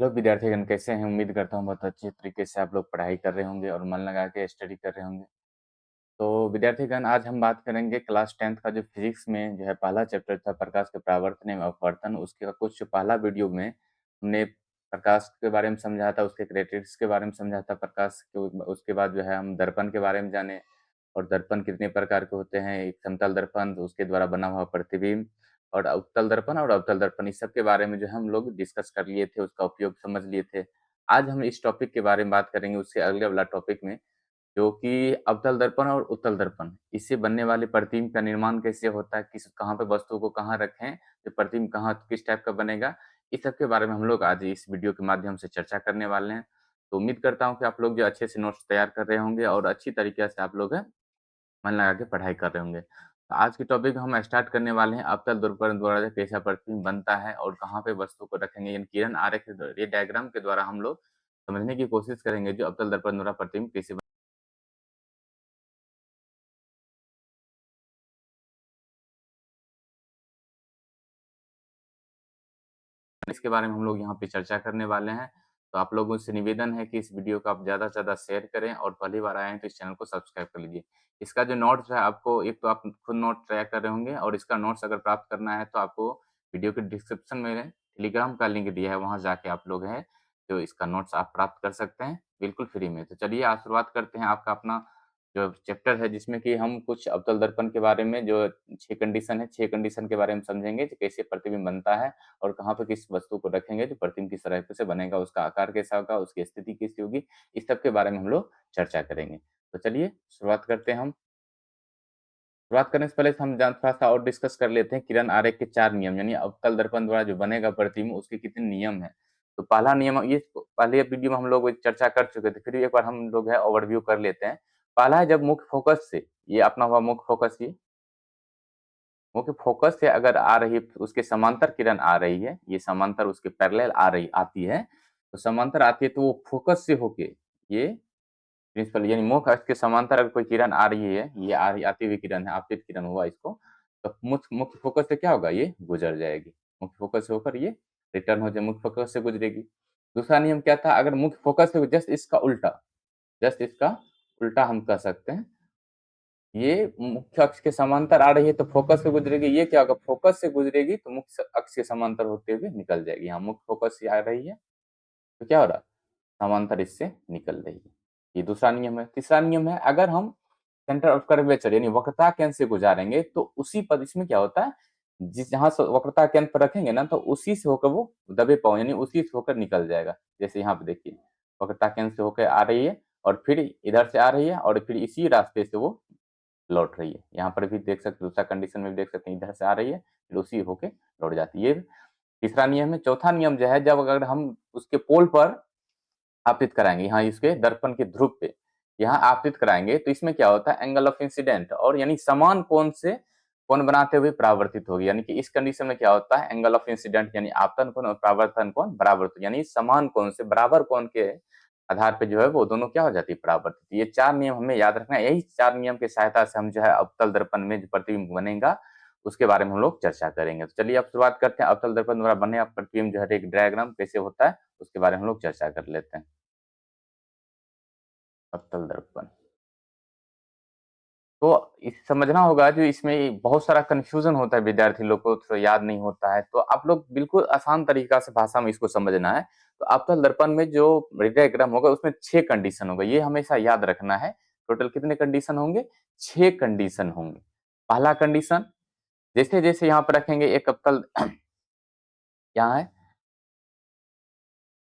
Hello विद्यार्थीगण, कैसे हैं? उम्मीद करता हूँ बहुत अच्छे तरीके से आप लोग पढ़ाई कर रहे होंगे और मन लगा के स्टडी कर रहे होंगे। तो विद्यार्थीगण, आज हम बात करेंगे क्लास 10th का जो फिजिक्स में जो है पहला चैप्टर था, प्रकाश के परावर्तन एवं अपवर्तन। उसके कुछ जो पहला वीडियो में हमने प्रकाश के बारे में समझा था, उसके कैरेक्टरिस्टिक्स के बारे में समझा था प्रकाश के। उसके बाद जो है हम दर्पण के बारे में जाने, और दर्पण कितने प्रकार के होते हैं। एक समतल दर्पण, तो उसके द्वारा बना हुआ प्रतिबिंब, और उत्तल दर्पण और अवतल दर्पण, इस सब के बारे में जो है हम लोग डिस्कस कर लिए थे, उसका उपयोग समझ लिए थे। आज हम इस टॉपिक के बारे में बात करेंगे, उससे अगले वाला टॉपिक में, जो कि अवतल दर्पण और उत्तल दर्पण, इससे बनने वाले प्रतिबिंब का निर्माण कैसे होता है, किस कहाँ पे वस्तु को कहाँ रखें, तो प्रतिबिंब कहाँ किस टाइप का बनेगा। इस सब के बारे में हम लोग आज इस वीडियो के माध्यम से चर्चा करने वाले हैं। तो उम्मीद करता हूँ कि आप लोग जो अच्छे से नोट्स तैयार कर रहे होंगे और अच्छी तरीके से आप लोग मन लगा के पढ़ाई कर रहे होंगे। तो आज के टॉपिक हम स्टार्ट करने वाले हैं, अवतल दर्पण द्वारा कैसा प्रतिबिंब बनता है और कहाँ पे वस्तु को रखेंगे। यानी किरण आरेख ये डायग्राम के द्वारा हम लोग समझने की कोशिश करेंगे जो अवतल दर्पण द्वारा प्रतिबिंब कैसे इसके बारे में हम लोग यहाँ पे चर्चा करने वाले हैं। तो आप लोगों से निवेदन है कि इस वीडियो को आप ज़्यादा से ज़्यादा शेयर करें, और पहली बार आए हैं तो इस चैनल को सब्सक्राइब कर लीजिए। इसका जो नोट्स है, आपको एक तो आप खुद नोट तैयार कर रहे होंगे, और इसका नोट्स अगर प्राप्त करना है तो आपको वीडियो के डिस्क्रिप्शन में टेलीग्राम का लिंक दिया है, वहाँ जाके आप लोग हैं जो इसका नोट्स आप प्राप्त कर सकते हैं बिल्कुल फ्री में। तो चलिए आज शुरुआत करते हैं आपका अपना जो चैप्टर है, जिसमें कि हम कुछ अवतल दर्पण के बारे में जो 6 कंडीशन है, 6 कंडीशन के बारे में समझेंगे, कि कैसे प्रतिबिंब बनता है और कहाँ पे किस वस्तु को रखेंगे तो प्रतिबिंब किस तरह से बनेगा, उसका आकार कैसा होगा, उसकी स्थिति कैसी होगी, इस सब के बारे में हम लोग चर्चा करेंगे। तो चलिए शुरुआत करते हैं हम। शुरुआत करने से पहले हम थोड़ा-सा और डिस्कस कर लेते हैं किरण आरेख के 4 नियम, यानी अवतल दर्पण द्वारा जो बनेगा प्रतिबिंब, उसके कितने नियम हैं। तो पहला नियम, ये पहले वीडियो में हम लोग चर्चा कर चुके थे, फिर एक बार हम लोग है ओवरव्यू कर लेते हैं। पहला है, जब मुख्य फोकस से, ये अपना हुआ मुख्य फोकस, ये मुख्य फोकस से अगर आ रही, उसके समांतर किरण आ रही है, ये समांतर उसके पैरेलल आ रही आती है, तो समांतर आती है तो वो फोकस से होके, ये प्रिंसिपल यानी मुख्य अक्ष के समांतर अगर कोई किरण आ रही है, ये आ रही आती हुई किरण है, आपतित किरण हुआ इसको, तो मुख्य मुख्य फोकस से क्या होगा, ये गुजर जाएगी। मुख्य फोकस से होकर ये रिटर्न हो जाए, मुख्य फोकस से गुजरेगी। दूसरा नियम क्या था, अगर मुख्य फोकस से जस्ट इसका उल्टा, जस्ट इसका उल्टा हम कह सकते हैं, ये मुख्य अक्ष के समांतर आ रही है तो फोकस से गुजरेगी, ये क्या होगा, फोकस से गुजरेगी तो मुख्य अक्ष के समांतर होते हुए निकल जाएगी। यहाँ मुख्य फोकस से आ रही है तो क्या हो रहा है, समांतर इससे निकल रही है। ये दूसरा नियम है। तीसरा नियम है, अगर हम सेंटर ऑफ कर्वेचर यानी वक्रता केंद्र से गुजारेंगे तो उसी पर, इसमें क्या होता है, जिस जहां से वक्रता केंद्र पर रखेंगे ना, तो उसी से होकर वो दबे पाओ यानी उसी से होकर निकल जाएगा। जैसे यहाँ पे देखिए, वक्रता केंद्र से होकर आ रही है और फिर इधर से आ रही है और फिर इसी रास्ते से वो लौट रही है। यहाँ पर भी देख सकते, दूसरा कंडीशन में भी देख सकते हैं, इधर से आ रही है फिर उसी होके लौट जाती है। ये तीसरा नियम है। चौथा नियम जो है, जब अगर हम उसके पोल पर आपतित कराएंगे, यहाँ इसके दर्पण के ध्रुव पे यहाँ आपतित कराएंगे, तो इसमें क्या होता है, एंगल ऑफ इंसिडेंट, और यानी समान कोण से कोण बनाते हुए परावर्तित होगी। यानी कि इस कंडीशन में क्या होता है, एंगल ऑफ इंसिडेंट यानी आपतन कोण और परावर्तन कोण बराबर होते, यानी समान कोण से बराबर कोण के आधार पे जो है वो दोनों क्या हो जाती है, परावर्तित। ये 4 नियम हमें याद रखना है। यही 4 नियम की सहायता से हम जो है अवतल दर्पण में जो प्रतिबिंब बनेगा उसके बारे में हम लोग चर्चा करेंगे। तो चलिए अब शुरुआत करते हैं, अवतल दर्पण द्वारा बने प्रतिबिंब जो है एक डायग्राम कैसे होता है उसके बारे में हम लोग चर्चा कर लेते हैं। अवतल दर्पण, तो इस समझना होगा, जो इसमें बहुत सारा कन्फ्यूजन होता है, विद्यार्थी लोग को तो याद नहीं होता है, तो आप लोग बिल्कुल आसान तरीका से भाषा में इसको समझना है। तो अवतल दर्पण में जो डायग्राम होगा उसमें 6 कंडीशन होगा, ये हमेशा याद रखना है। टोटल कितने कंडीशन होंगे, 6 कंडीशन होंगे। पहला कंडीशन, जैसे जैसे यहाँ पर रखेंगे एक अवतल, यहाँ है,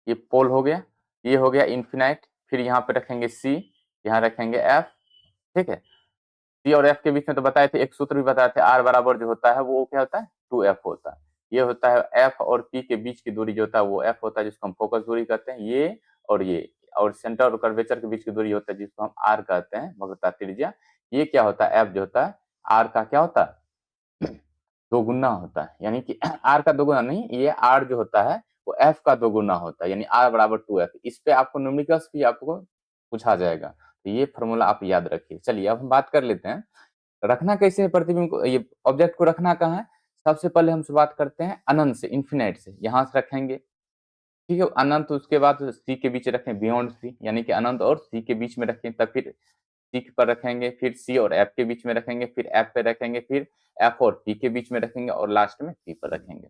ये पोल हो गया, ये हो गया इन्फिनाइट, फिर यहाँ पे रखेंगे सी, यहाँ रखेंगे एफ, ठीक है। सी और एफ के बीच में तो बताए थे, एक सूत्र भी बताए थे, आर बराबर जो होता है वो क्या होता है, 2f होता है। ये होता है एफ और पी के बीच की दूरी जो होता है वो एफ होता है, जिसको हम फोकस दूरी कहते हैं। ये और ये, और सेंटर और कर्वेचर के बीच की दूरी होता है जिसको हम आर कहते हैं, वक्रता त्रिज्या। ये क्या होता है, एफ जो होता है आर का क्या होता है, दोगुना होता है। यानी कि आर का दोगुना नहीं, ये आर जो होता है वो एफ का दोगुना होता है, यानी आर बराबर 2f। इस पे आपको न्यूमेरिकल्स भी आपको पूछा जाएगा, तो ये फॉर्मूला आप याद रखिए। चलिए अब हम बात कर लेते हैं, रखना कैसे है प्रतिबिंब को, ये ऑब्जेक्ट को रखना कहाँ है। सबसे पहले हम शुरुआत करते हैं अनंत से, इन्फिनाइट से, यहाँ से रखेंगे। ठीक है, अनंत उसके बाद सी के बीच रखें बियॉन्ड सी, यानी कि अनंत और सी के बीच में रखें, तब फिर सी पर रखेंगे, फिर सी और एफ के बीच में रखेंगे, फिर एफ पे रखेंगे, फिर एफ और पी के बीच में रखेंगे और लास्ट में पी पर रखेंगे।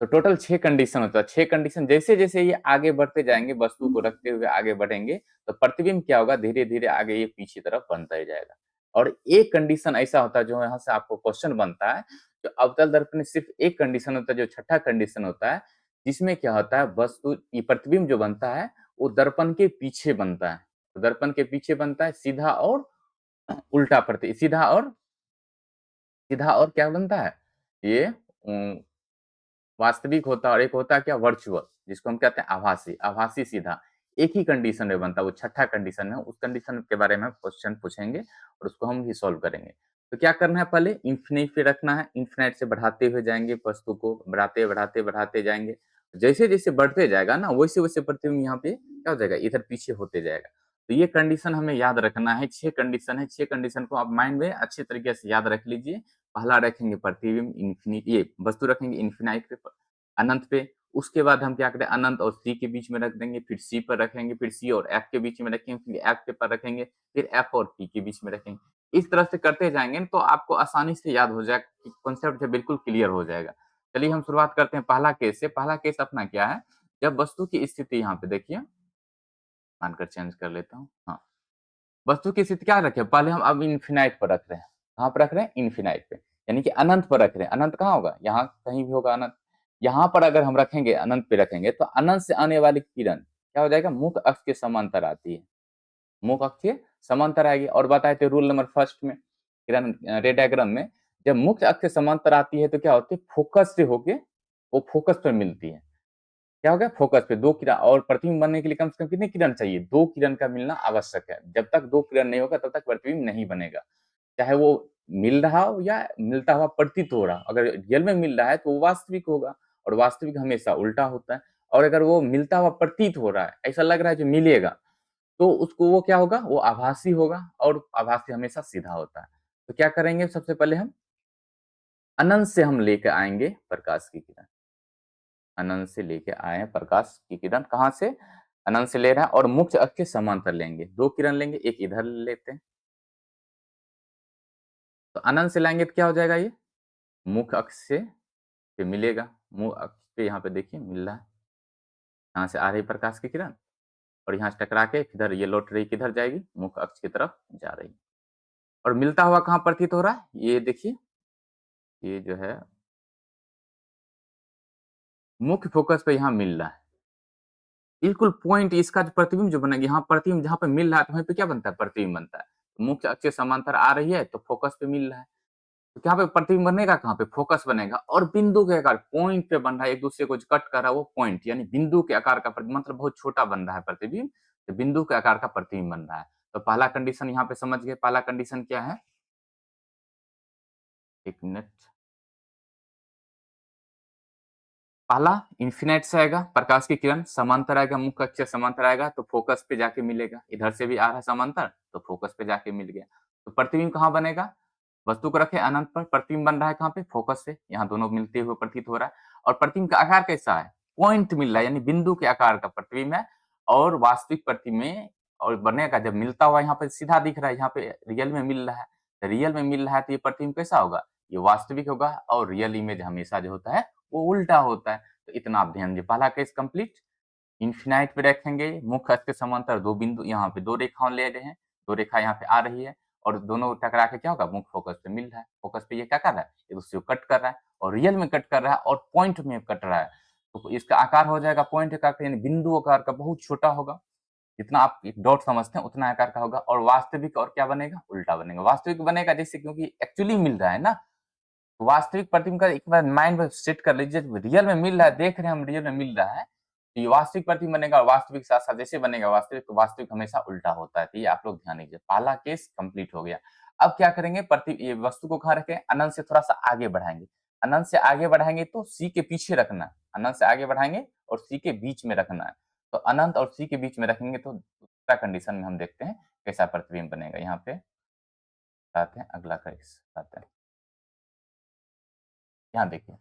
तो टोटल 6 कंडीशन होता है। 6 कंडीशन जैसे-जैसे ये आगे बढ़ते जाएँगे, वस्तु को रखते हुए आगे बढ़ेंगे, तो प्रतिबिंब क्या होगा, धीरे-धीरे आगे ये पीछे तरफ बनता ही जाएगा। और एक कंडीशन ऐसा होता है जो यहाँ से आपको क्वेश्चन बनता है, जो अवतल दर्पण में सिर्फ एक कंडीशन होता है, जो छठा कंडीशन होता है, जिसमें क्या होता है, वस्तु ये प्रतिबिंब जो बनता है, वो दर्पण के पीछे बनता है। तो दर्पण के पीछे बनता है सीधा और उल्टा सीधा और क्या बनता है? ये वास्तविक होता है और एक होता है क्या, वर्चुअल, जिसको हम कहते हैं आभासी, आभासी सीधा। एक ही कंडीशन में बनता है, वो छठा कंडीशन है, उस कंडीशन के बारे में हम क्वेश्चन पूछेंगे और उसको हम भी सॉल्व करेंगे। तो क्या करना है, पहले इन्फिनिट पे रखना है, इन्फिनिट से बढ़ाते हुए जाएँगे वस्तु को, बढ़ाते, बढ़ाते, बढ़ाते जाएँगे। जैसे-जैसे बढ़ते जाएगा ना, वैसे-वैसे प्रतिबिंब यहाँ पे क्या हो जाएगा, इधर पीछे होते जाएगा। तो ये कंडीशन हमें याद रखना है, 6 कंडीशन है, 6 कंडीशन को आप माइंड में अच्छे तरीके से याद रख लीजिए। पहला रखेंगे प्रतिबिंब ये वस्तु रखेंगे इन्फिनाइट पे, अनंत पे, उसके बाद हम क्या करें, अनंत और सी के बीच में रख देंगे, फिर सी पर रखेंगे, फिर सी और एफ के बीच में रखेंगे, फिर एफ के पर रखेंगे, फिर एफ और पी के बीच में रखेंगे। इस तरह से करते जाएँगे तो आपको आसानी से याद हो जाएगा, कि कॉन्सेप्ट जो बिल्कुल क्लियर हो जाएगा। चलिए हम शुरुआत करते हैं पहला केस से। पहला केस अपना क्या है, जब वस्तु की स्थिति यहाँ पे देखिए, मानकर चेंज कर लेता हूँ। हाँ, वस्तु की स्थिति क्या रखें, पहले हम अब इन्फिनाइट पर रख रहे हैं। कहाँ पर रख रहे हैं? इन्फिनाइट पे, यानी कि अनंत पर रख रहे हैं। अनंत कहाँ होगा? यहाँ कहीं भी होगा अनंत। यहाँ पर अगर हम रखेंगे, अनंत पे रखेंगे, तो अनंत से आने वाली किरण क्या हो जाएगा? मुख्य अक्ष के समांतर आती है। मुख्य अक्ष के समांतर आएगी, और बताए थे रूल नंबर फर्स्ट में, किरण रे डायग्राम में, जब मुख्य अक्ष से समांतर आती है तो क्या होती है? फोकस से होके वो फोकस पर मिलती है। क्या हो गया? फोकस पे 2 किरण, और प्रतिबिंब बनने के लिए कम से कम कितनी किरण चाहिए? 2 किरण का मिलना आवश्यक है। जब तक 2 किरण नहीं होगा तब तक प्रतिबिंब नहीं बनेगा। चाहे वो मिल रहा हो या मिलता हुआ प्रतीत हो रहा हो। अगर रियल में मिल रहा है तो वो वास्तविक होगा, और वास्तविक हमेशा उल्टा होता है। और अगर वो मिलता हुआ प्रतीत हो रहा है, ऐसा लग रहा है जो मिलेगा, तो उसको वो क्या होगा? वो आभासी होगा, और आभासी हमेशा सीधा होता है। तो क्या करेंगे, सबसे पहले हम अनंत से हम लेके आएँगे प्रकाश की किरण। अनंत से लेके आए हैं प्रकाश की किरण, कहाँ से? अनंत से ले रहा है, और मुख्य अक्ष के समांतर लेंगे। 2 किरण लेंगे, एक इधर ले लेते हैं। तो अनंत से लाएँगे तो क्या हो जाएगा ये? मुख्य अक्ष से पे मिलेगा। मुख्य अक्ष पे यहाँ पे देखिए मिल रहा है। यहाँ से आ रही प्रकाश की किरण, और यहाँ से टकरा के किधर ये लौट रही, किधर जाएगी? मुख्य अक्ष की तरफ जा रही है। और मिलता हुआ कहाँ प्रतीत हो रहा है? ये देखिए, ये जो है मुख्य फोकस पे यहाँ मिल रहा है। बिल्कुल पॉइंट इसका जो प्रतिबिंब जो बनेगा, यहाँ प्रतिबिंब जहाँ पे मिल रहा है, तो वहीं पे क्या बनता है? प्रतिबिंब बनता है। मुख्य अक्ष से समांतर आ रही है तो फोकस पे मिल रहा है। तो यहाँ पे प्रतिबिंब बनेगा कहाँ पे? फोकस बनेगा, और बिंदु के आकार पॉइंट पे बन रहा है, एक दूसरे को जो कट कर रहा है वो पॉइंट, यानी बिंदु के आकार का मतलब बहुत छोटा बन रहा है प्रतिबिंब, तो बिंदु के आकार का प्रतिबिंब बन रहा है। तो पहला कंडीशन यहाँ पे समझ गए। पहला कंडीशन क्या है? 1 मिनट। पहला इन्फिनिट से आएगा, प्रकाश की किरण समांतर आएगा, मुख्य अक्ष से समांतर आएगा तो फोकस पे जाके मिलेगा। इधर से भी आ रहा है समांतर, तो फोकस पे जाके मिल गया। तो प्रतिबिंब कहाँ बनेगा? वस्तु को रखे अनंत पर, प्रतिबिंब बन रहा है कहाँ पे? फोकस से। यहाँ दोनों मिलते हुए प्रतीत हो रहा है, और प्रतिबिंब का आकार कैसा है? पॉइंट मिल रहा है, यानी बिंदु के आकार का प्रतिबिंब है। और वास्तविक प्रतिबिंब में और बनेगा जब मिलता हुआ, यहाँ पे सीधा दिख रहा है, यहाँ पे रियल में मिल रहा है। तो रियल में मिल रहा है तो ये प्रतिबिंब कैसा होगा? ये वास्तविक होगा, और रियल इमेज हमेशा जो होता है वो उल्टा होता है। तो इतना आप ध्यान दीजिए। पहला केस कंप्लीट। इन्फिनाइट पे रखेंगे, मुख्य अक्ष के समांतर 2 बिंदु, यहाँ पे 2 रेखाएँ ले रहे हैं, 2 रेखा यहाँ पे आ रही है, और दोनों टकरा के क्या होगा? मुख्य फोकस पे मिल रहा है। फोकस पे ये क्या कर रहा है? एक-दूसरे को कट कर रहा है, और रियल में कट कर रहा है, और पॉइंट में कट रहा है। तो इसका आकार हो जाएगा पॉइंट आकार का, यानी बिंदु आकार का, बहुत छोटा होगा। जितना आप एक डॉट समझते हैं उतना आकार का होगा, और वास्तविक और क्या बनेगा? उल्टा बनेगा। वास्तविक बनेगा जैसे, क्योंकि एक्चुअली मिल रहा है ना, वास्तविक प्रतिबिंब का एक बार माइंड में सेट कर लीजिए, रियल में मिल रहा है, देख रहे हैं हम रियल में मिल रहा है, तो ये वास्तविक प्रतिबिंब बनेगा, और वास्तविक साथ-साथ जैसे बनेगा वास्तविक, तो वास्तविक हमेशा उल्टा होता है। तो ये आप लोग ध्यान दीजिए। पहला केस कंप्लीट हो गया। अब क्या करेंगे, ये वस्तु को कहाँ रखें? अनंत से थोड़ा-सा आगे बढ़ाएँगे। अनंत से आगे बढ़ाएँगे तो सी के पीछे रखना है। अनंत से आगे बढ़ाएँगे और सी के बीच में रखना है। तो अनंत और सी के बीच में रखेंगे तो दूसरा कंडीशन में हम देखते हैं कैसा प्रतिबिंब बनेगा। यहाँ पे आते हैं, अगला केस आते हैं। यहाँ देखिए।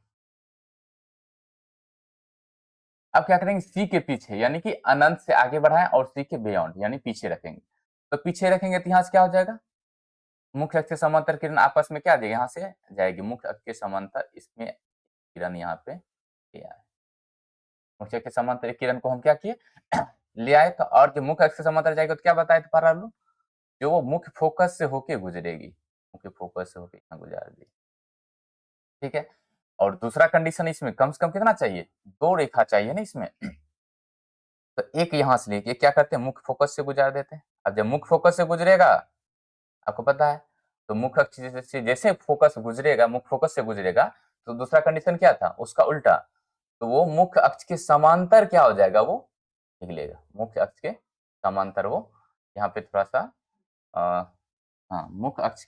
अब क्या करेंगे, सी के पीछे यानी कि अनंत से आगे बढ़ाएं और सी के बियॉन्ड यानी पीछे रखेंगे। तो पीछे रखेंगे तो यहाँ से क्या हो जाएगा, मुख्य अक्ष के समांतर किरण आपस में क्या देगा, यहाँ से जाएगी मुख्य अक्ष के समांतर, इसमें किरण यहाँ पे ले आए। मुख्य अक्ष के समांतर किरण को हम क्या किए ले आए। तो और जो मुख्य अक्ष के समांतर जाएगा तो क्या बताए थे परालू, जो वो मुख्य फोकस से होके गुजरेगी, मुख्य फोकस से होके यहाँ गुजार दी। ठीक है। और दूसरा कंडीशन इसमें कम से कम कितना चाहिए, 2 रेखा चाहिए ना इसमें। तो एक यहां से लेके क्या करते हैं, मुख्य फोकस से गुजार देते हैं। अब जब मुख्य फोकस से गुजरेगा, आपको पता है, तो मुख्य अक्ष से जैसे फोकस गुजरेगा, मुख्य फोकस से गुजरेगा, तो दूसरा कंडीशन क्या था उसका उल्टा, तो वो मुख्य अक्ष के समांतर क्या हो जाएगा, वो निकलेगा मुख्य अक्ष के समांतर। वो यहाँ पे थोड़ा सा हाँ, मुख्य अक्ष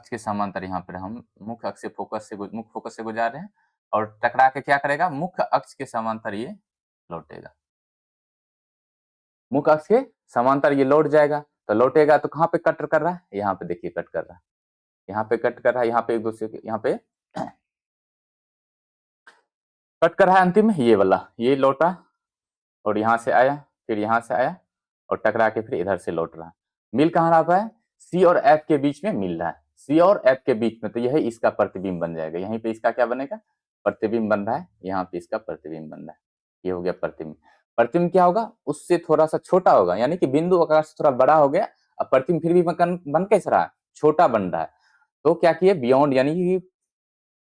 के समांतर यहाँ पर हम मुख्य अक्ष से मुख्य फोकस से गुजार रहे हैं, और टकरा के क्या करेगा, मुख्य अक्ष के समांतर ये लौटेगा, मुख्य अक्ष के समांतर ये लौट जाएगा। तो लौटेगा तो कहाँ पे कट कर रहा है, यहाँ पे देखिए कट कर रहा है, यहाँ पे कट कर रहा है, यहाँ पे एक दूसरे के यहाँ पे कट कर रहा है, अंतिम में ये वाला ये लौटा और यहाँ से आया, फिर यहाँ से आया और टकरा के फिर इधर से लौट रहा है। मिल कहाँ रहा है, सी और एफ के बीच में मिल रहा है, सी और एफ के बीच में, तो यही इसका प्रतिबिंब बन जाएगा। यहीं पे इसका क्या बनेगा, प्रतिबिंब बन रहा है, यहाँ पे इसका प्रतिबिंब बन रहा है, ये हो गया प्रतिबिंब। प्रतिबिंब क्या होगा, उससे थोड़ा सा छोटा होगा, यानी कि बिंदु आकार से थोड़ा बड़ा हो गया। अब प्रतिबिंब फिर भी बन कैसे रहा है, छोटा बन रहा है। तो क्या किए, बियॉन्ड यानी कि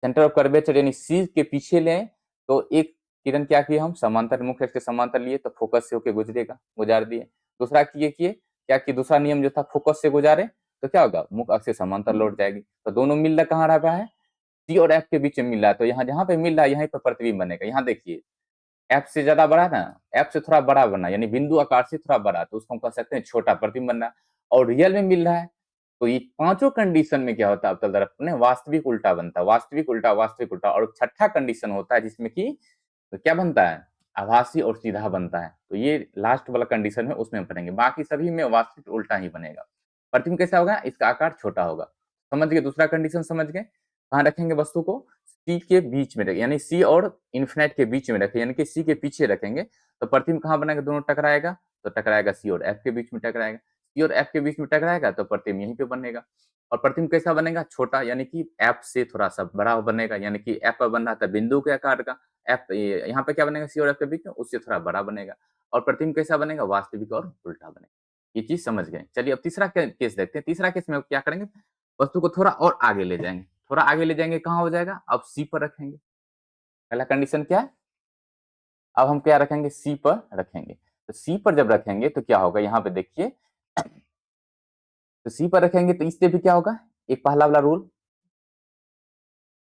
सेंटर ऑफ कर्वेचर यानी सी के पीछे लें, तो एक किरण क्या किए हम, समांतर मुख्य अक्ष के समांतर लिए, तो फोकस से होके गुजरेगा, गुजार दिए। दूसरा किए क्या किए, दूसरा नियम जो था फोकस से गुजारे तो क्या होगा, मुख्य अक्ष से समांतर लौट जाएगी। तो दोनों मिल रहा कहाँ रहा है, सी और एफ के बीच में मिल रहा है। तो यहाँ जहां पे मिल रहा है यहीं पर प्रतिबिंब बनेगा। यहाँ देखिए एफ से ज्यादा बड़ा ना, एफ से थोड़ा बड़ा बना, यानी बिंदु आकार से थोड़ा बड़ा, तो उसको हम कह सकते हैं छोटा प्रतिबिंब बन रहा है। और रियल में मिल रहा है, तो ये पांचों कंडीशन में क्या होता है, अब अपने वास्तविक उल्टा बनता है, वास्तविक उल्टा, वास्तविक उल्टा। और छठा कंडीशन होता है जिसमें कि तो क्या बनता है, आभासी और सीधा बनता है। तो ये लास्ट वाला कंडीशन है, उसमें पढ़ेंगे। बाकी सभी में वास्तविक उल्टा ही बनेगा। प्रतिबिंब कैसा होगा, इसका आकार छोटा होगा। समझ गए, दूसरा कंडीशन समझ गए। कहाँ रखेंगे वस्तु को, सी के बीच में रखें, यानी सी और इन्फिनाइट के बीच में रखें, यानी कि सी के पीछे रखेंगे। तो प्रतिबिंब कहाँ बनेगा, दोनों टकराएगा, तो टकराएगा सी और एफ के बीच में टकराएगा, सी और एफ के बीच में टकराएगा तो प्रतिबिंब यहीं पे बनेगा। और प्रतिबिंब कैसा बनेगा, छोटा, यानी कि एफ से थोड़ा सा बड़ा बनेगा, यानी कि एफ पर बन रहा था बिंदु के आकार का, एफ यहाँ पे क्या बनेगा, सी और एफ के बीच में, उससे थोड़ा बड़ा बनेगा। और प्रतिबिंब कैसा बनेगा, वास्तविक और उल्टा बनेगा। ये चीज समझ गए। चलिए अब तीसरा केस देखते हैं। तीसरा केस में क्या करेंगे, वस्तु को थोड़ा और आगे ले जाएंगे, थोड़ा आगे ले जाएंगे, कहाँ हो जाएगा, अब सी पर रखेंगे। पहला कंडीशन क्या है, अब हम क्या रखेंगे, सी पर रखेंगे। तो सी पर जब रखेंगे तो क्या होगा, यहाँ पे देखिए, तो सी पर रखेंगे तो इससे भी क्या होगा, एक पहला वाला रूल,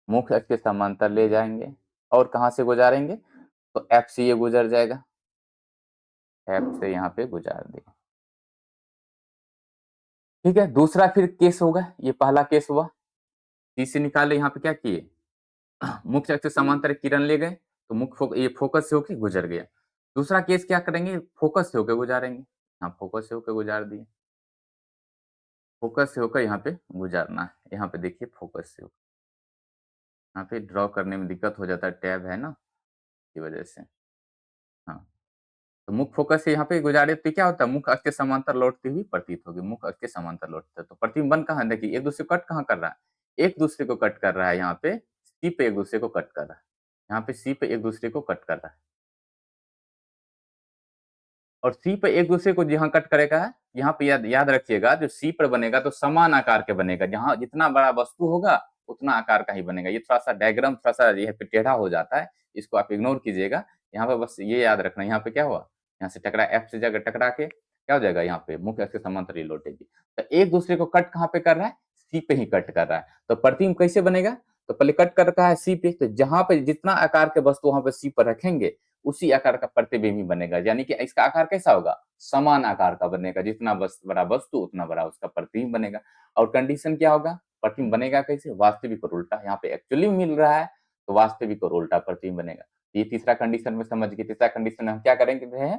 मुख्य अक्ष के समांतर ले जाएंगे और कहां से गुजारेंगे, तो एफ से ये गुजर जाएगा, एफ से यहाँ पे गुजार देगा। ठीक है, दूसरा फिर केस होगा, ये पहला केस हुआ, सी से निकाले, यहाँ पे क्या किए, मुख्य अक्ष से समांतर किरण ले गए, तो ये फोकस से होकर गुजर गया। दूसरा केस क्या करेंगे, फोकस से होकर गुजारेंगे, यहाँ फोकस से होकर गुजार दिए, फोकस से होकर यहाँ पे गुजारना है। यहाँ पे देखिए फोकस से होकर, यहाँ पे ड्रॉ करने में दिक्कत हो जाता है, टैब है ना, की वजह से। हाँ, तो मुख्य फोकस से यहाँ पे गुजारे तो क्या होता है, मुख्य अक्ष के समांतर लौटती हुई प्रतीत होगी, मुख्य अक्ष के समांतर लौटते, तो प्रतिबिंब बन कहाँ, देखिए एक दूसरे को कट कहाँ कर रहा है, एक दूसरे को कट कर रहा है, यहाँ पे सी पे एक दूसरे को कट कर रहा है, यहाँ पे सी पे एक दूसरे को कट कर रहा है। और सी पे एक दूसरे को जहां कट करेगा, यहाँ पे याद रखिएगा, जो सी पर बनेगा तो समान आकार के बनेगा, जहां जितना बड़ा वस्तु होगा उतना आकार का ही बनेगा। ये थोड़ा सा डायग्राम थोड़ा सा ये टेढ़ा हो जाता है, इसको आप इग्नोर कीजिएगा। यहाँ पे बस ये याद रखना, यहाँ पे क्या हुआ, यहाँ से टकरा, एफ से जगह टकरा के क्या हो जाएगा, यहाँ पे मुख्य अक्ष के समांतर लौटेगी। तो एक दूसरे को कट कहाँ पे कर रहा है, सी पे ही कट कर रहा है। तो प्रतिबिंब कैसे बनेगा, तो पहले कट कर रखा है सी पे, तो जहां पे जितना आकार के वस्तु वहां पे सी पर रखेंगे उसी आकार का प्रतिबिंब ही बनेगा, यानी कि इसका आकार कैसा होगा, समान आकार का बनेगा, जितना बड़ा वस्तु उतना बड़ा उसका प्रतिबिंब बनेगा। और कंडीशन क्या होगा, प्रतिबिंब बनेगा कैसे, वास्तविक और उल्टा, यहाँ पे एक्चुअली मिल रहा है तो वास्तविक और उल्टा प्रतिबिंब बनेगा। ये तीसरा कंडीशन में समझ गए। तीसरा कंडीशन में हम क्या करेंगे,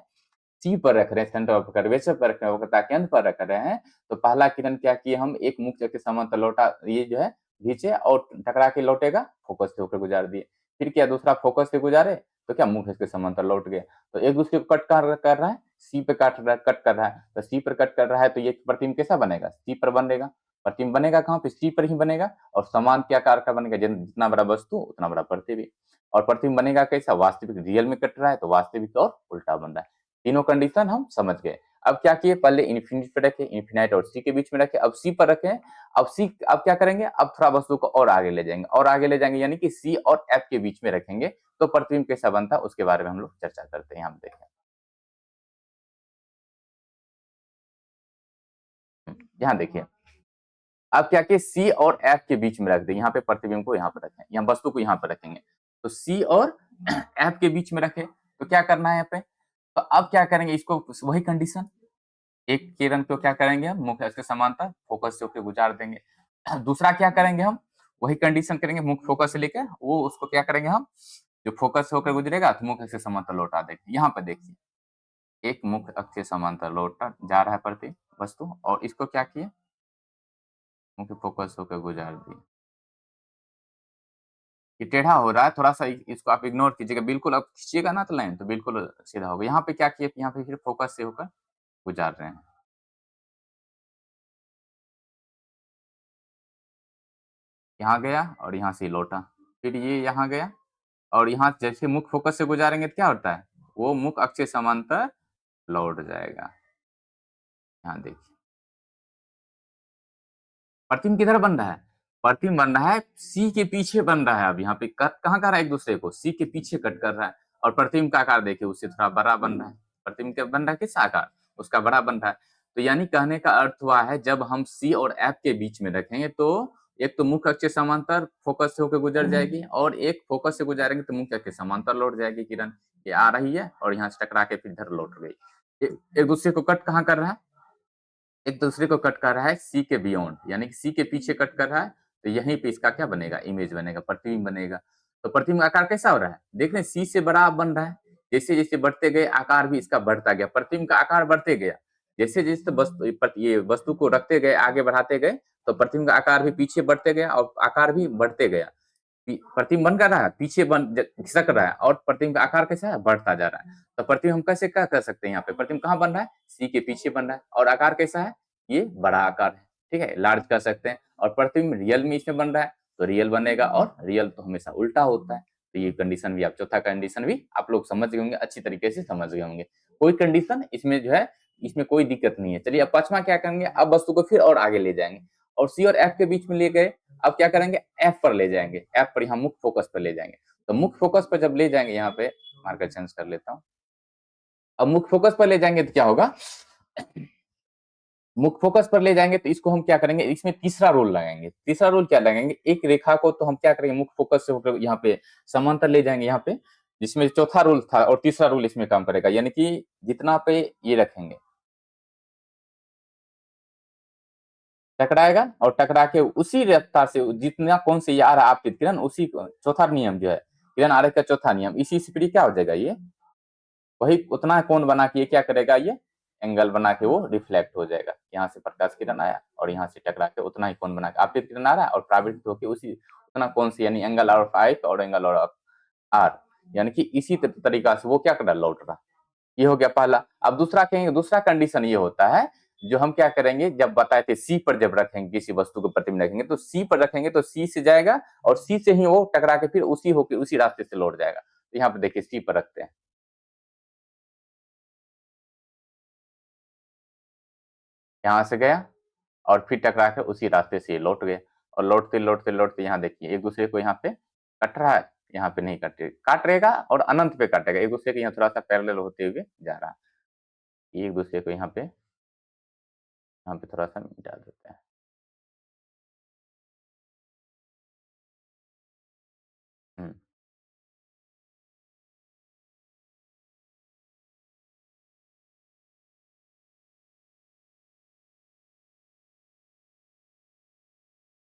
सी पर रख रहे हैं, सेंटर ऑफ कर्वेचर पर रख रहे हैं, वक्रता केंद्र पर रख रहे हैं। तो पहला किरण क्या किए हम, एक मुख्य के समांतर लौटा, ये जो है खींचे और टकरा के लौटेगा, फोकस से होकर गुजार दिए। फिर क्या दूसरा फोकस से गुजारे तो क्या मुख इसके समांतर लौट गया। तो एक दूसरे को कट कर रहा है, सी पे कट कर रहा है, तो सी पर कट कर रहा है तो ये प्रतिबिंब कैसा बनेगा, सी पर बनेगा। प्रतिबिंब बनेगा कहाँ पे, सी पर ही बनेगा और समान के आकार का बनेगा, जितना बड़ा वस्तु उतना बड़ा प्रतिबिंब। और प्रतिबिंब बनेगा कैसा, वास्तविक रियल में कट रहा है तो वास्तविक और उल्टा बन रहा है। तीनों कंडीशन हम समझ गए। अब क्या किए, पहले इन्फिनिटी पे रखे, इन्फिनाइट और सी के बीच में रखे, अब सी पर रखे। अब क्या करेंगे, अब थोड़ा वस्तु को और आगे ले जाएंगे, और आगे ले जाएंगे यानी कि सी और एफ के बीच में रखेंगे तो प्रतिबिंब कैसा बनता है उसके बारे में हम लोग चर्चा करते हैं। यहाँ पे देखें, यहाँ देखिए, अब क्या किए, सी और एफ के बीच में रख दे, यहाँ पे प्रतिबिंब को यहाँ पर रखें, यहाँ वस्तु को यहाँ पर रखेंगे, तो सी और एफ के बीच में रखे तो क्या करना है यहाँ पे, तो अब क्या करेंगे, इसको वही कंडीशन, एक किरण को क्या करेंगे हम, मुख्य के समांतर फोकस से होकर गुजार देंगे। दूसरा क्या करेंगे हम, वही कंडीशन करेंगे, मुख्य फोकस से लेकर वो उसको क्या करेंगे हम, जो फोकस से होकर गुजरेगा तो मुख्य से समांतर लौटा देंगे। यहाँ पर देखिए, एक मुख्य अक्ष से समांतर लौटा जा रहा है प्रति वस्तु, और इसको क्या किए, मुख्य फोकस होकर गुजार दिए। ये टेढ़ा हो रहा है थोड़ा सा, इसको आप इग्नोर कीजिएगा, बिल्कुल आप खींचिएगा ना तो लाइन तो बिल्कुल सीधा होगा। यहाँ पे क्या किए, यहाँ पे फिर फोकस से होकर गुजार रहे हैं, यहाँ गया और यहाँ से लौटा, फिर ये यहाँ गया और यहाँ जैसे मुख्य फोकस से गुजारेंगे तो क्या होता है, वो मुख्य अक्ष के समांतर लौट जाएगा। यहाँ देखिए, प्रतिबिंब किधर बन रहा है, प्रतिबिंब बन रहा है सी के पीछे बन रहा है। अब यहाँ पे कट कहाँ कर रहा है, एक दूसरे को सी के पीछे कट कर रहा है, और प्रतिबिंब का आकार देखिए उससे थोड़ा बड़ा बन रहा है। प्रतिबिंब क्या बन रहा है, किस आकार, उसका बड़ा बन रहा है। तो यानी कहने का अर्थ हुआ है, जब हम सी और एफ के बीच में रखेंगे तो एक तो मुख्य अक्ष के समांतर फोकस से होकर गुजर जाएगी, और एक फोकस से गुजारेंगे तो मुख्य अक्ष के समांतर लौट जाएगी किरण। ये आ रही है और यहाँ से टकरा के फिर इधर लौट गई। एक दूसरे को कट कहाँ कर रहा है, एक दूसरे को कट कर रहा है सी के बियॉन्ड, यानी कि सी के पीछे कट कर रहा है, तो यहीं पे इसका क्या बनेगा, इमेज बनेगा, प्रतिबिंब बनेगा। तो प्रतिबिंब आकार कैसा हो रहा है, देख रहे हैं सी से बड़ा बन रहा है, जैसे जैसे बढ़ते गए आकार भी इसका बढ़ता गया, प्रतिबिंब का आकार बढ़ते गया, जैसे जैसे ये वस्तु को रखते गए आगे बढ़ाते गए तो प्रतिबिंब का आकार भी पीछे बढ़ते गया और आकार भी बढ़ते गया। प्रतिबिंब बन कर रहा है, पीछे खिसक रहा है, और प्रतिबिंब का आकार कैसा है, बढ़ता जा रहा है। तो प्रतिबिंब हम कैसे क्या कर सकते हैं, यहाँ पे प्रतिबिंब कहाँ बन रहा है, सी के पीछे बन रहा है, और आकार कैसा है, ये बड़ा आकार है, ठीक है, लार्ज कर सकते हैं। और प्रतिबिंब रियल में इसमें बन रहा है तो रियल बनेगा, और रियल तो हमेशा उल्टा होता है। तो ये कंडीशन भी, आप चौथा कंडीशन भी आप लोग समझ गए होंगे, अच्छी तरीके से समझ गए होंगे। कोई कंडीशन इसमें जो है, इसमें कोई दिक्कत नहीं है। चलिए अब पांचवा क्या करेंगे, अब वस्तु को फिर और आगे ले जाएंगे, और सी और एफ के बीच में ले गए, अब क्या करेंगे, एफ पर ले जाएंगे, एफ पर यहाँ मुख्य फोकस पर ले जाएंगे। तो मुख्य फोकस पर जब ले जाएंगे, यहाँ पे मार्कर चेंज कर लेता हूँ, अब मुख्य फोकस पर ले जाएंगे तो क्या होगा, मुख्य फोकस पर ले जाएंगे तो इसको हम क्या करेंगे, इसमें तीसरा रोल लगाएंगे। तीसरा रोल क्या लगाएंगे, एक रेखा को तो हम क्या करेंगे, मुख्य फोकस से होकर यहाँ पे समांतर ले जाएंगे, यहाँ पे जिसमें चौथा रोल था और तीसरा रोल इसमें काम करेगा, यानी कि जितना पे ये रखेंगे टकराएगा, और टकरा के उसी रफ्तार से जितना कौन से ये आ रहा है आपतित किरण, उसी चौथा नियम जो है किरण आरेख का चौथा नियम, इसी स्पीड क्या हो जाएगा, ये वही उतना कोण बना के ये क्या करेगा, ये एंगल बना के वो रिफ्लेक्ट हो जाएगा। यहाँ से प्रकाश किरण आया और यहाँ से टकरा के उतना ही कोण बना के आपतित किरण आ रहा है, और परावर्तित होकर उसी उतना कोण से, यानी एंगल ऑफ आई और एंगल ऑफ आर, यानी कि इसी तरीका से वो क्या कर रहा है, लौट रहा। ये हो गया पहला। अब दूसरा कहेंगे, दूसरा कंडीशन ये होता है, जो हम क्या करेंगे, जब बताए थे सी पर जब रखेंगे, किसी वस्तु को प्रतिबिंब रखेंगे तो सी पर रखेंगे तो सी से जाएगा, और सी से ही वो टकरा के फिर उसी होके उसी रास्ते से लौट जाएगा। तो यहाँ पे देखिए सी पर रखते हैं, यहाँ से गया और फिर टकरा के उसी रास्ते से ये लौट गए, और लौटते लौटते लौटते यहाँ देखिए एक दूसरे को यहाँ पे कट रहा है, यहाँ पे नहीं काट रहेगा, और अनंत पे काटेगा, एक दूसरे के यहाँ थोड़ा सा पैरेलल होते हुए जा रहा है। एक दूसरे को यहाँ पे थोड़ा सा मिटा देते हैं। हम्म,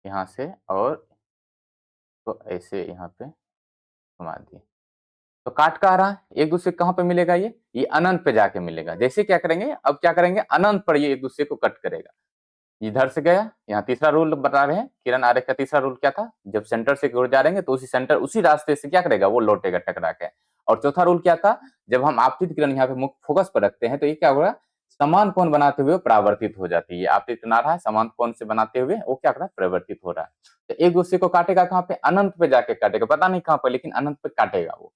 यहाँ से और तो ऐसे यहाँ पे घुमा दिए, तो काट कहाँ रहा है, एक दूसरे कहाँ पे मिलेगा, ये अनंत पे जाके मिलेगा। जैसे क्या करेंगे, अब क्या करेंगे, अनंत पर ये एक दूसरे को कट करेगा, इधर से गया, यहाँ तीसरा रूल बता रहे हैं, किरण आरेख का तीसरा रूल क्या था, जब सेंटर से गुजर जाएंगे तो उसी रास्ते से क्या करेगा, वो लौटेगा टकरा के। और चौथा रूल क्या था, जब हम आपतित किरण यहाँ पे मुख्य फोकस पर रखते हैं तो ये क्या होगा, समान कोण बनाते हुए परावर्तित हो जाती है। आपतित किरण आ रहा है, समान कोण से बनाते हुए वो क्या कर रहा है, परिवर्तित हो रहा है। तो एक दूसरे को काटेगा कहाँ पे, अनंत पे जाके काटेगा, पता नहीं कहाँ पे, लेकिन अनंत पे काटेगा वो।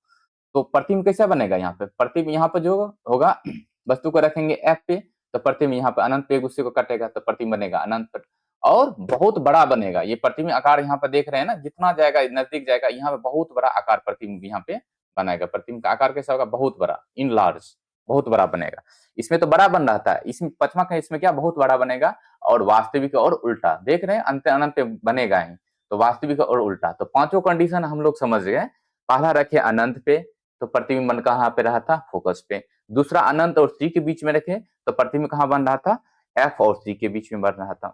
तो प्रतिबिंब कैसा बनेगा, यहाँ पे प्रतिबिंब यहाँ पे जो होगा, वस्तु को रखेंगे एफ पे तो प्रतिबिंब यहाँ पे अनंत पे एक दूसरे को काटेगा तो प्रतिबिंब बनेगा अनंत पर, और बहुत बड़ा बनेगा। ये प्रतिबिंब आकार यहाँ पर देख रहे हैं ना, जितना जाएगा नजदीक जाएगा, यहाँ पे बहुत बड़ा आकार प्रतिबिंब यहाँ पे बनाएगा। प्रतिबिंब का आकार कैसा होगा, बहुत बड़ा, इन लार्ज, बहुत बड़ा बनेगा। इसमें तो बड़ा बन रहा था, इसमें पचमा का इसमें क्या बहुत बड़ा बनेगा, और वास्तविक और उल्टा देख रहे हैं, अंत अनंत बनेगा ही, तो वास्तविक और उल्टा। तो पांचों कंडीशन हम लोग समझ गए। पहला रखे अनंत पे तो प्रतिबिंब बन कहाँ पे रहा था, फोकस पे। दूसरा अनंत और सी के बीच में रखे तो प्रतिबिंब कहाँ बन रहा था, एफ और सी के बीच में बन रहा था,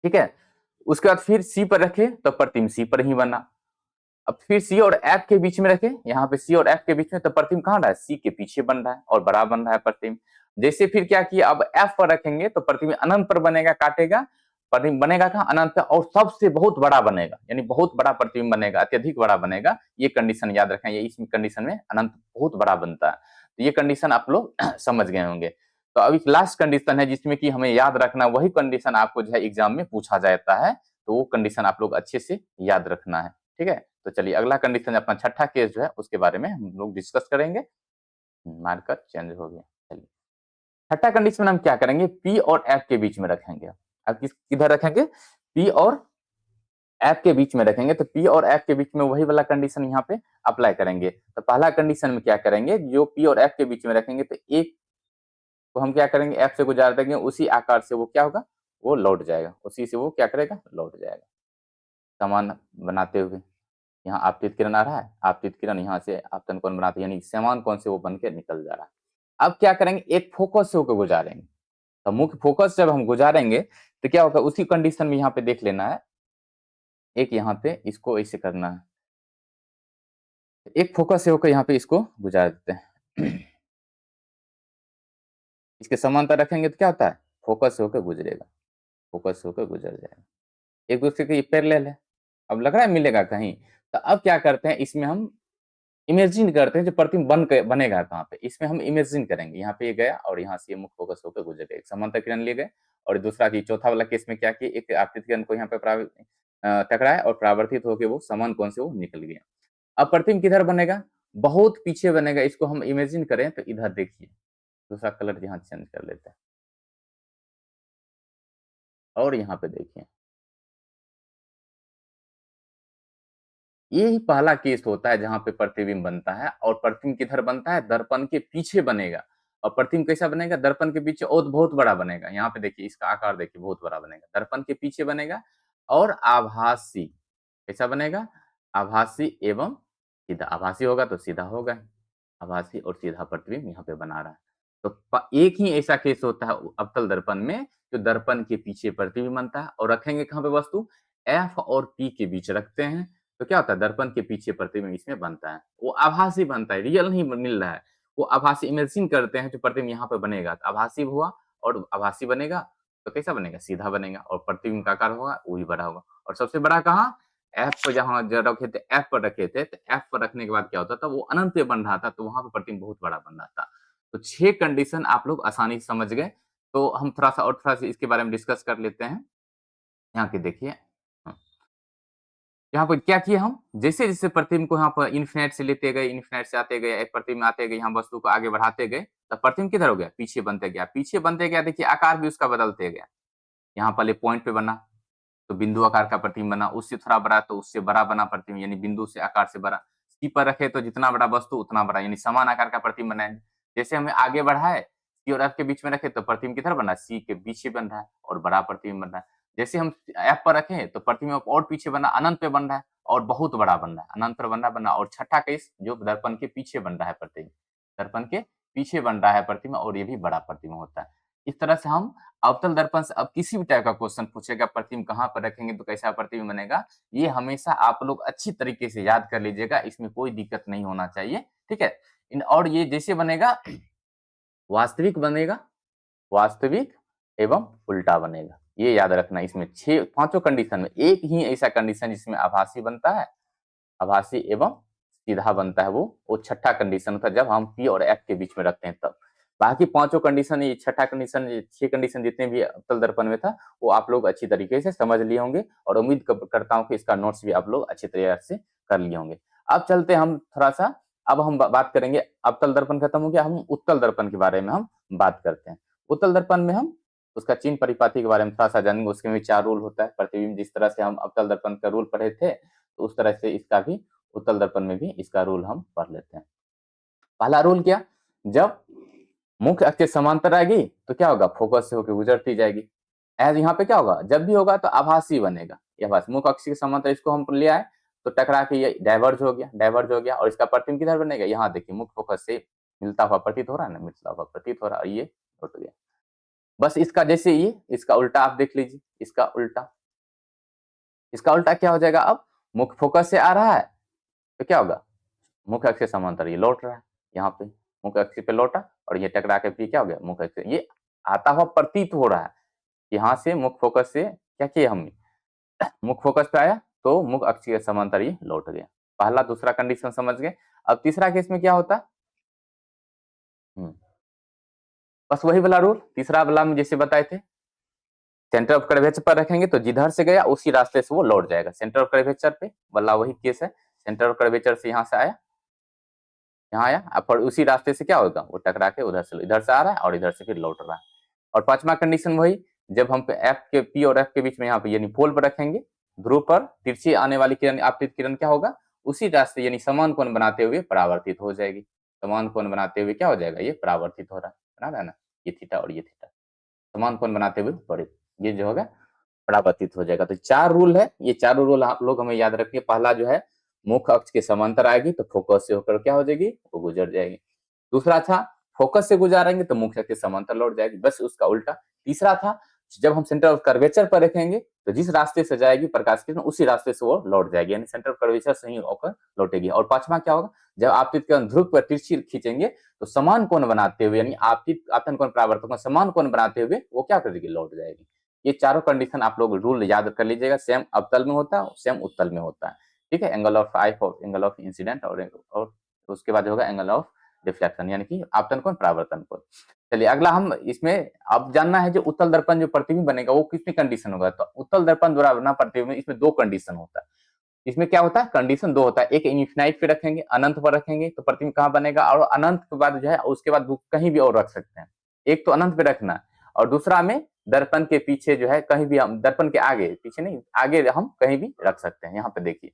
ठीक है। उसके बाद फिर सी पर रखे तो प्रतिबिंब सी पर ही बना। अब फिर सी और एफ के बीच में रखे, यहाँ पे सी और एफ के बीच में, तो प्रतिबिंब कहाँ रहा है, सी के पीछे बन रहा है और बड़ा बन रहा है प्रतिबिंब। जैसे फिर क्या किया, अब एफ पर रखेंगे तो प्रतिबिंब अनंत पर बनेगा, काटेगा, प्रतिबिंब बनेगा कहाँ, अनंत पे, और सबसे बहुत बड़ा बनेगा, यानी बहुत बड़ा प्रतिबिंब बनेगा, अत्यधिक बड़ा बनेगा। ये कंडीशन याद रखें, ये इस कंडीशन में अनंत बहुत बड़ा बनता है। तो ये कंडीशन आप लोग समझ गए होंगे। तो अभी लास्ट कंडीशन है जिसमें कि हमें याद रखना, वही कंडीशन आपको जो है एग्जाम में पूछा जाता है, तो वो कंडीशन आप लोग अच्छे से याद रखना है, ठीक है। तो चलिए अगला कंडीशन अपना छठा केस जो है उसके बारे में हम लोग डिस्कस करेंगे। मार्कर चेंज हो गया, चलिए छठा कंडीशन हम क्या करेंगे, पी और एफ के बीच में रखेंगे। अब किधर रखेंगे, पी और एफ के बीच में रखेंगे, तो पी और एफ के बीच में वही वाला कंडीशन यहाँ पे अप्लाई करेंगे। तो पहला कंडीशन में क्या करेंगे, जो पी और एफ के बीच में रखेंगे तो एक को हम क्या करेंगे, एफ से गुजार देंगे, उसी आकार से वो क्या होगा, वो लौट जाएगा, उसी से वो क्या करेगा, लौट जाएगा। समान बनाते हुए यहाँ आपतित किरण आ रहा है, आपतित किरण यहाँ से आपतन कोण बनाते, यानी समान कोण से वो बन के निकल जा रहा है। अब क्या करेंगे, एक फोकस से होकर गुजारेंगे। तो मुख्य फोकस जब हम गुजारेंगे तो क्या होगा, उसी कंडीशन में यहाँ पे देख लेना है, एक यहाँ पे इसको ऐसे करना है, एक फोकस से होकर यहाँ पे इसको गुजार देते हैं। इसके समांतर रखेंगे तो क्या होता है, फोकस से होकर गुजरेगा, फोकस से होकर गुजर जाएगा, एक दूसरे के पैरेलल है। अब लग रहा है मिलेगा कहीं, तो अब क्या करते हैं, इसमें हम इमेजिन करते हैं जो प्रतिबिंब बनेगा कहाँ पे, इसमें हम इमेजिन करेंगे, यहाँ पे ये गया और यहाँ से ये मुख्य फोकस होकर गुजर गया, एक समांतर किरण ले गए। और दूसरा की चौथा वाला केस में क्या किए, एक आपतित किरण को यहाँ पे टकराया और परावर्तित होकर वो समान कोण से वो निकल गया। अब प्रतिबिंब किधर बनेगा, बहुत पीछे बनेगा। इसको हम इमेजिन करें तो इधर देखिए, दूसरा कलर यहाँ चेंज कर लेते हैं, और यहाँ पे देखिए, ये ही पहला केस होता है जहां पे प्रतिबिंब बनता है, और प्रतिबिंब किधर बनता है, दर्पण के पीछे बनेगा। और प्रतिबिंब कैसा बनेगा, दर्पण के पीछे और बहुत बड़ा बनेगा। यहाँ पे देखिए, इसका आकार देखिए, बहुत बड़ा बनेगा, दर्पण के पीछे बनेगा, और आभासी कैसा बनेगा, आभासी एवं सीधा। आभासी होगा तो सीधा होगा, आभासी और सीधा प्रतिबिंब यहाँ पे बना रहा है। तो एक ही ऐसा केस होता है अवतल दर्पण में, जो दर्पण के पीछे प्रतिबिंब बनता है, और रखेंगे कहाँ पे वस्तु, एफ और पी के बीच रखते हैं, तो क्या होता है, दर्पण के पीछे प्रतिबिंब इसमें बनता है, वो आभासी बनता है, रियल नहीं मिल रहा है, वो आभासी इमेजिन करते हैं जो प्रतिबिंब यहाँ पे बनेगा, तो आभासी हुआ, और आभासी बनेगा तो कैसा बनेगा, सीधा बनेगा, और प्रतिबिंब का आकार होगा वो भी बड़ा होगा। और सबसे बड़ा कहाँ, एफ पर, जहां रखे थे एफ पर रखे थे, तो एफ पर रखने के बाद क्या होता था, वो अनंत पे बन रहा था, तो वहां पर प्रतिबिंब बहुत बड़ा बन रहा था। तो 6 कंडीशन आप लोग आसानी से समझ गए। तो हम थोड़ा सा इसके बारे में डिस्कस कर लेते हैं। यहाँ के देखिए, यहाँ पर क्या किए हम, जैसे जैसे प्रतिबिंब को यहाँ पर इन्फिनिट से लेते गए, इन्फिनिट से आते गए, एक प्रतिबिंब आते गए, यहाँ वस्तु को आगे बढ़ाते गए, तब प्रतिबिंब किधर हो गया, पीछे बनते गया, पीछे बनते गया, देखिए आकार भी उसका बदलते गया। यहाँ पहले पॉइंट पे बना तो बिंदु आकार का प्रतिबिंब बना, उससे थोड़ा बड़ा तो उससे बड़ा बना प्रतिबिंब, यानी बिंदु से आकार से बड़ा। सी पर रखे तो जितना बड़ा वस्तु उतना बड़ा, यानी समान आकार का प्रतिबिंब बनाए। जैसे हमें आगे बढ़ाए, सी और एफ के बीच में रखे तो प्रतिबिंब किधर बना, सी के पीछे बन रहा है और बड़ा प्रतिबिंब बन रहा है। जैसे हम एफ पर रखे तो प्रतिबिंब और पीछे बना, अनंत पे बन रहा है और बहुत बड़ा बन रहा है, अनंत पर बना। और छठा केस जो दर्पण के पीछे बन रहा है प्रतिबिंब, दर्पण के पीछे बन रहा है प्रतिबिंब, और ये भी बड़ा प्रतिबिंब होता है। इस तरह से हम अवतल दर्पण से अब किसी भी टाइप का क्वेश्चन पूछेगा, प्रतिबिंब कहाँ पर रखेंगे तो कैसा प्रतिबिंब बनेगा, ये हमेशा आप लोग अच्छी तरीके से याद कर लीजिएगा, इसमें कोई दिक्कत नहीं होना चाहिए, ठीक है। और ये जैसे बनेगा, वास्तविक बनेगा, वास्तविक एवं उल्टा बनेगा, ये याद रखना, इसमें पांचों कंडीशन में एक ही ऐसा कंडीशन जिसमें आभासी बनता है, आभासी एवं सीधा बनता है, वो छठा कंडीशन होता है जब हम पी और एफ के बीच में रखते हैं तब। बाकी पांचों कंडीशन, ये छठा कंडीशन, ये 6 कंडीशन जितने भी अवतल दर्पण में था वो आप लोग अच्छी तरीके से समझ लिए होंगे और उम्मीद करता हूं कि इसका नोट्स भी आप लोग अच्छी तरीके से कर लिए होंगे। अब चलते हम थोड़ा सा, अब हम बात करेंगे, अवतल दर्पण खत्म हो गया, हम उत्तल दर्पण के बारे में हम बात करते हैं। उत्तल दर्पण में हम उसका चिन्ह परिपाटी के बारे में थोड़ा सा जानेंगे। उसके में 4 रूल होता है। प्रतिबिंब जिस तरह से हम अवतल दर्पण का रूल पढ़े थे तो उस तरह से इसका भी उत्तल दर्पण में भी इसका रूल हम पढ़ लेते हैं। पहला रूल क्या, जब मुख्य अक्ष के समांतर आएगी तो क्या होगा, फोकस से होकर गुजरती जाएगी। एज यहाँ पे क्या होगा, जब भी होगा तो आभासी बनेगा, यह बात मुख्य अक्ष के समांतर, इसको हम ले आए तो टकरा के ये डाइवर्ज हो गया, डाइवर्ज हो गया, और इसका प्रतिबिंब किधर बनेगा, यहाँ देखिए मुख्य फोकस से मिलता हुआ प्रतीत हो रहा है ना, मिलता हुआ प्रतीत हो रहा है, और ये उठ गया। बस इसका जैसे ये, इसका उल्टा आप देख लीजिए, इसका उल्टा, इसका उल्टा क्या हो जाएगा, अब मुख्य फोकस से आ रहा है तो क्या होगा, मुख्य अक्ष के समांतर ये लौट रहा है, यहाँ पे मुख्य अक्ष पे लौटा और ये टकरा के फिर क्या हो गया, मुख्य अक्ष, ये आता हुआ प्रतीत हो रहा है। यहाँ से मुख्य फोकस से क्या किया हमने, मुख्य फोकस पे आया तो मुख्य अक्ष के समांतर ये लौट गया। पहला दूसरा कंडीशन समझ गए। अब तीसरा केस में क्या होता है, बस वही वाला रूल, तीसरा वाला में जैसे बताए थे, सेंटर ऑफ कर्वेचर पर रखेंगे तो जिधर से गया उसी रास्ते से वो लौट जाएगा। सेंटर ऑफ कर्वेचर पे वाला वही केस है, सेंटर ऑफ कर्वेचर से यहाँ से आया, यहाँ आया, और उसी रास्ते से क्या होगा, वो टकरा के उधर से, इधर से आ रहा है और इधर से फिर लौट रहा है। और पांचवा कंडीशन वही, जब हम एफ के, पी और एफ के बीच में यहाँ पे यानी पोल पर रखेंगे, ध्रुव पर तिरछी आने वाली किरण, आपतित किरण क्या होगा, उसी रास्ते यानी समान कोण बनाते हुए परावर्तित हो जाएगी। समान कोण बनाते हुए क्या हो जाएगा, ये परावर्तित हो रहा है, बना रहा है ना, ये थीटा और ये थीटा, समान कोण बनाते हुए बड़े, ये जो होगा परावर्तित हो जाएगा। तो 4 रूल है, ये चारों रूल आप लोग हमें याद रखिए। पहला जो है, मुख्य अक्ष के समांतर आएगी तो फोकस से होकर क्या हो जाएगी, वो गुजर जाएगी। दूसरा था, फोकस से गुजारेंगे तो मुख्य अक्ष के समांतर लौट जाएगी, बस उसका उल्टा। तीसरा था, जब हम सेंटर ऑफ कर्वेचर पर रखेंगे तो जिस रास्ते से जाएगी प्रकाश किरण उसी रास्ते से वो लौट जाएगी, यानी सेंटर ऑफ कर्वेचर से ही होकर लौटेगी। और पांचवा क्या होगा, जब आपतित किरण ध्रुव पर तिरछी खींचेंगे तो समान कोण बनाते हुए, यानी आपतित आपतन कोण परावर्तन समान कोण बनाते हुए वो क्या करेगी, लौट जाएगी। ये चारों कंडीशन आप लोग रूल याद कर लीजिएगा, सेम अवतल में होता है, सेम उत्तल में होता है, ठीक है। Angle of I for angle of incident, और उसके बाद होगा एंगल ऑफ डिफ्लेक्शन, यानी कि आपतन कोण परावर्तन कोण। चलिए अगला हम इसमें अब जानना है, जो उत्तल दर्पण जो प्रतिबिंब बनेगा वो कितनी कंडीशन होगा, तो उत्तल दर्पण द्वारा बना प्रतिबिंब, इसमें 2 कंडीशन होता है। इसमें क्या होता है, कंडीशन 2 होता है, एक इन्फिनाइट पे रखेंगे, अनंत पर रखेंगे तो प्रतिबिंब कहाँ बनेगा, और अनंत के बाद जो है उसके बाद कहीं भी और रख सकते हैं। एक तो अनंत पे रखना है और दूसरा में दर्पण के पीछे जो है कहीं भी, हम दर्पण के आगे, पीछे नहीं, आगे हम कहीं भी रख सकते हैं। यहाँ पे देखिए,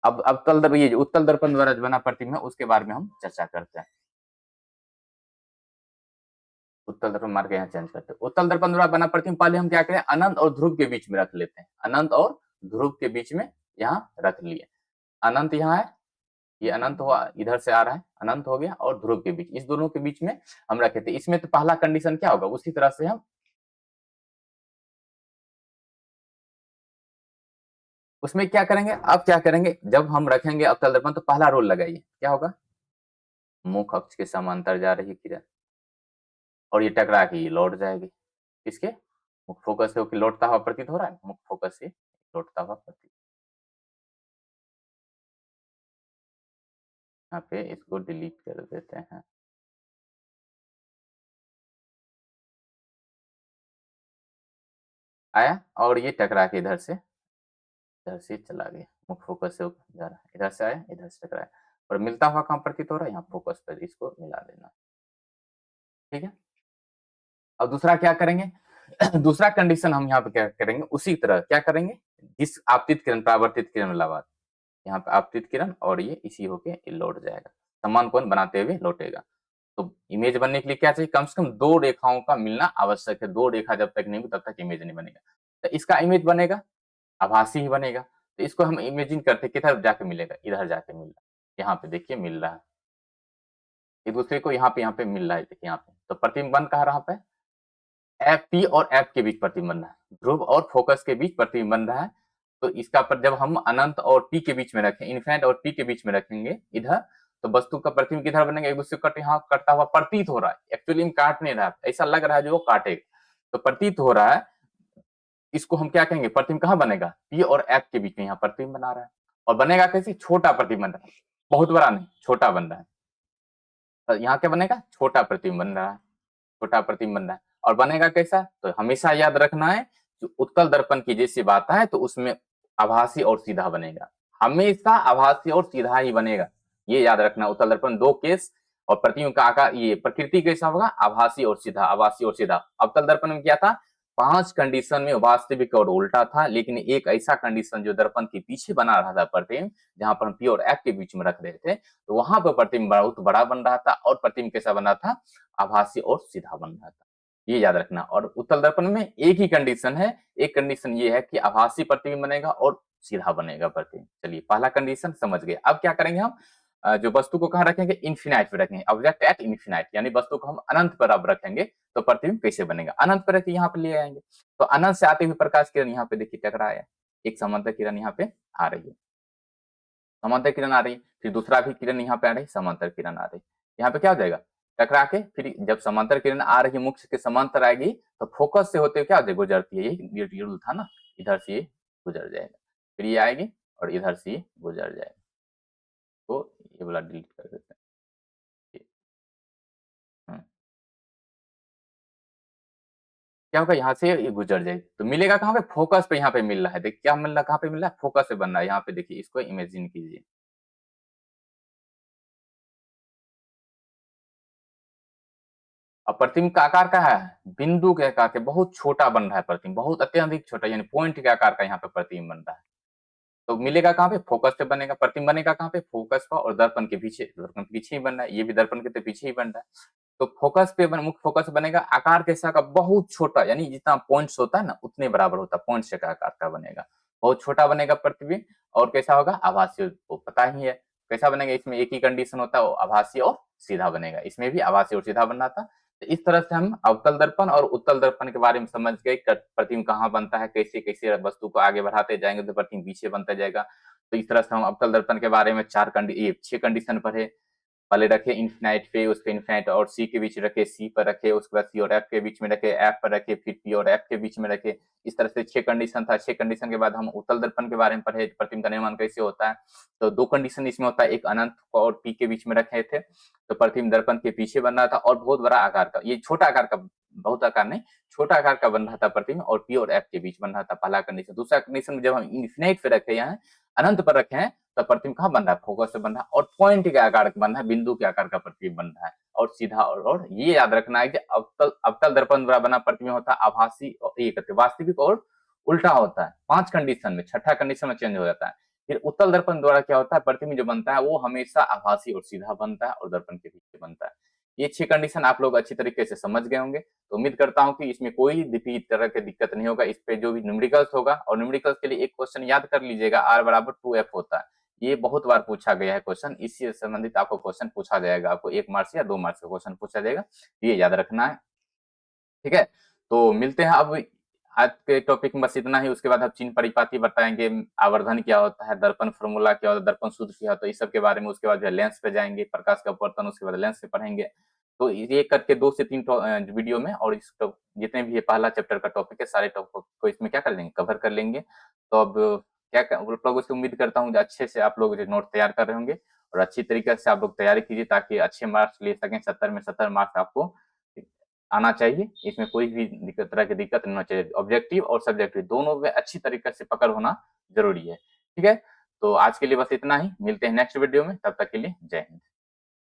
अब तल दर्पण, ये उत्तल दर्पण द्वारा बना प्रतिबिंब है उसके बारे में हम चर्चा करते हैं। उत्तल दर्पण मार के यहाँ चेंज करते हैं। उत्तल दर्पण द्वारा बना प्रतिबिंब पहले हम क्या करें, अनंत और ध्रुव के बीच में रख लेते हैं, अनंत और ध्रुव के बीच में यहाँ रख लिए। अनंत यहाँ है, ये अनंत हुआ, इधर से आ रहा है, अनंत हो गया, और ध्रुव के बीच, इस दोनों के बीच में हम रखे थे। इसमें तो पहला कंडीशन क्या होगा, उसी तरह से हम उसमें क्या करेंगे, अब क्या करेंगे, जब हम रखेंगे अवतल दर्पण तो पहला रोल लगाइए, क्या होगा, मुख्य अक्ष के समांतर जा रही किरण और ये टकरा के ये लौट जाएगी, किसके, मुख्य फोकस से होकर लौटता हुआ प्रतीत हो रहा है, मुख्य फोकस से लौटता हुआ प्रतीत। यहाँ पे इसको डिलीट कर देते हैं। आया और ये टकरा के इधर से चला गया, मुख्य फोकस से जा रहा है, इधर से आया, इधर से टकराया, और मिलता हुआ कहाँ प्रतीत हो रहा है, यहाँ फोकस पर, इसको मिला देना, ठीक है। अब दूसरा क्या करेंगे, दूसरा कंडीशन हम यहाँ पे क्या करेंगे, उसी तरह क्या करेंगे, जिस आपतित किरण, परावर्तित किरण वाला बात, यहाँ पे आपतित किरण और ये इसी होके ये लौट जाएगा, समान कोण बनाते हुए लौटेगा। तो इमेज बनने के लिए क्या चाहिए, कम से कम 2 रेखाओं का मिलना आवश्यक है, 2 रेखा जब तक नहीं, तब तक इमेज नहीं बनेगा। तो इसका इमेज बनेगा, आभासी ही बनेगा। तो इसको हम इमेजिन करते किधर जाके मिलेगा, इधर जाके मिल रहा है, यहाँ पे देखिए मिल रहा है, एक दूसरे को यहाँ पे मिल रहा है, देखिए यहाँ पे। तो प्रतिबिंब बन कहाँ रहा पे, एफ पी और एफ के बीच प्रतिबिंब बन रहा है, ध्रुव और फोकस के बीच प्रतिबिंब बन रहा है। तो इसका पर जब हम अनंत और पी के बीच में रखें, इन्फिनिट और पी के बीच में रखेंगे इधर, तो वस्तु का प्रतिबिंब किधर बनेगा, एक दूसरे को यहाँ कटता हुआ प्रतीत हो रहा है, एक्चुअली में काट नहीं रहा है, ऐसा लग रहा है जो वो काटेगा, तो प्रतीत हो रहा है इसको हम क्या कहेंगे, प्रतिबिंब कहाँ बनेगा, पी और एफ के बीच में यहाँ प्रतिबिंब बना रहा है। और बनेगा कैसे, छोटा प्रतिबिंब बन रहा है, बहुत बड़ा नहीं, छोटा बन रहा है। तो यहाँ क्या बनेगा, छोटा प्रतिबिंब बन रहा है, छोटा प्रतिबिंब बन रहा है। और बनेगा कैसा, तो हमेशा याद रखना है, जो उत्तल दर्पण की जैसी बात है तो उसमें आभासी और सीधा बनेगा, हमेशा आभासी और सीधा ही बनेगा, ये याद रखना। उत्तल दर्पण दो केस और प्रतिबिंब का आकार, ये प्रकृति कैसा होगा, आभासी और सीधा, आभासी और सीधा। अवतल दर्पण में क्या था, 5 कंडीशन में वास्तविक और उल्टा था, लेकिन एक ऐसा कंडीशन जो दर्पण के पीछे बना रहा था प्रतिबिंब, जहां पर हम पी और एफ के बीच में रख रहे थे, तो वहां पर प्रतिबिंब बहुत बड़ा बन रहा था और प्रतिबिंब कैसा बन रहा था, आभासी और सीधा बन रहा था, ये याद रखना। और उत्तल दर्पण में एक ही कंडीशन है, एक कंडीशन ये है कि आभासी प्रतिबिंब बनेगा और सीधा बनेगा प्रतिबिंब। चलिए पहला कंडीशन समझ गए। अब क्या करेंगे हम, जो वस्तु को कहाँ रखेंगे, इन्फिनाइट पे रखेंगे, ऑब्जेक्ट एट इन्फिनाइट, यानी वस्तु को हम अनंत पर अब रखेंगे तो प्रतिबिंब कैसे बनेगा, अनंत पर रखे यहाँ पे ले आएंगे। तो अनंत से आते हुए प्रकाश किरण यहाँ पे देखिए टकराया, एक समांतर किरण यहाँ पे आ रही है, समांतर किरण आ रही है, फिर दूसरा भी किरण यहाँ पे आ रही है, समांतर किरण आ रही है, यहाँ पे क्या हो जाएगा, टकरा के फिर जब समांतर किरण आ रही है मुख्य के समांतर आएगी तो फोकस से होते हुए क्या हो जाएगा, गुजरती है, यही रूल था ना, इधर से ये गुजर जाएगा, फिर ये आएगी और इधर से ये गुजर जाएगा। तो ये वाला डिलीट कर देते हैं। हम्म। क्या होगा, यहाँ से ये गुजर जाएगी तो मिलेगा कहाँ पे, फोकस पे, यहाँ पे मिल रहा है, देखिए क्या मिल रहा है, कहाँ पे मिल रहा है, फोकस पे बन रहा है, यहाँ पे देखिए, इसको इमेजिन कीजिए। अब प्रतिबिंब का आकार क्या है, बिंदु के आकार के, बहुत छोटा बन रहा है प्रतिबिंब, बहुत अत्यधिक छोटा, यानी पॉइंट के आकार का यहाँ पे प्रतिबिंब बन रहा है। तो मिलेगा कहाँ पे, फोकस पे बनेगा, प्रतिबिंब बनेगा कहाँ पे, फोकस पर, और दर्पण के पीछे, दर्पण के पीछे ही बन रहा है, ये भी दर्पण के तो पीछे ही बन रहा है। तो फोकस पे मुख्य फोकस बनेगा, आकार कैसा का, बहुत छोटा, यानी जितना पॉइंट्स होता है ना उतने बराबर होता है, पॉइंट्स का आकार का बनेगा, बहुत छोटा बनेगा प्रतिबिंब। और कैसा होगा, आभासी, वो पता ही है कैसा बनेगा, इसमें एक ही कंडीशन होता है, वो आभासी और सीधा बनेगा, इसमें भी आभासी और सीधा बनना था। तो इस तरह से हम अवतल दर्पण और उत्तल दर्पण के बारे में समझ गए, प्रतिबिंब कहाँ बनता है, कैसे कैसे वस्तु को आगे बढ़ाते जाएंगे तो प्रतिबिंब पीछे बनता जाएगा। तो इस तरह से हम अवतल दर्पण के बारे में 6 कंडीशन पढ़े, पहले रखे इन्फिनाइट पे, उस पे इन्फिनाइट और सी के बीच रखे, सी पर रखे, उसके बाद सी और एफ के बीच में रखे, एफ पर रखे, फिर पी और एफ के बीच में रखे। इस तरह से 6 कंडीशन था। 6 कंडीशन के बाद हम उत्तल दर्पण के बारे में पढ़े, प्रतिबिंब का निर्माण कैसे होता है। तो 2 कंडीशन इसमें होता है, एक अनंत और पी के बीच में रखे थे, तो प्रतिबिंब दर्पण के पीछे बन रहा था और बहुत बड़ा आकार का, ये छोटा आकार का, बहुत आकार नहीं, छोटा आकार का बन रहा था प्रतिबिंब, और पी और एफ के बीच बन रहा था, पहला कंडीशन। दूसरा कंडीशन, जब हम इन्फिनाइट पे रखे, यहाँ अनंत पर रखे हैं, तब प्रतिबिंब कहाँ बन रहा है, फोकस से बन रहा है और पॉइंट के आकार का बन रहा है, बिंदु के आकार का प्रतिबिंब बन रहा है, और सीधा। और ये याद रखना है कि अवतल दर्पण द्वारा बना प्रतिबिंब होता है आभासी और ये कहते वास्तविक और उल्टा होता है, 5 कंडीशन में, छठा कंडीशन में चेंज हो जाता है। फिर उत्तल दर्पण द्वारा क्या होता है, प्रतिबिंब जो बनता है वो हमेशा आभासी और सीधा बनता है और दर्पण के पीछे बनता है। ये 6 कंडीशन आप लोग अच्छी तरीके से समझ गए होंगे, तो उम्मीद करता हूं कि इसमें कोई भी तरह की दिक्कत नहीं होगा। इस पे जो भी न्यूमेरिकल्स होगा, और न्यूमेरिकल्स के लिए एक क्वेश्चन याद कर लीजिएगा, आर बराबर 2f होता है, ये बहुत बार पूछा गया है क्वेश्चन, इससे संबंधित आपको क्वेश्चन पूछा जाएगा, आपको 1 मार्क्स या 2 मार्क्स का क्वेश्चन पूछा जाएगा, ये याद रखना है, ठीक है। तो मिलते हैं अब, आज के टॉपिक में बस इतना ही। उसके बाद हम चिन्ह परिपाटी बताएंगे, आवर्धन क्या होता है, दर्पण फॉर्मूला क्या होता है, दर्पण सूत्र क्या होता है, इस सब के बारे में। उसके बाद जो लेंस पे जाएंगे, प्रकाश का अपवर्तन, उसके बाद लेंस पे पढ़ेंगे। तो ये करके 2 से 3 वीडियो में, और इस जितने भी ये पहला चैप्टर का टॉपिक है, सारे टॉपिक को इसमें क्या कर लेंगे, कवर कर लेंगे। तो अब क्या आप लोगों से उम्मीद करता हूँ अच्छे से आप लोग नोट तैयार कर रहे होंगे, और अच्छी तरीके से आप लोग तैयारी कीजिए, ताकि अच्छे मार्क्स ले सकें। 70 में 70 मार्क्स आपको आना चाहिए, इसमें कोई भी तरह की दिक्कत नहीं होना चाहिए। ऑब्जेक्टिव और सब्जेक्टिव दोनों में अच्छी तरीके से पकड़ होना जरूरी है, ठीक है। तो आज के लिए बस इतना ही, मिलते हैं नेक्स्ट वीडियो में, तब तक के लिए जय हिंद।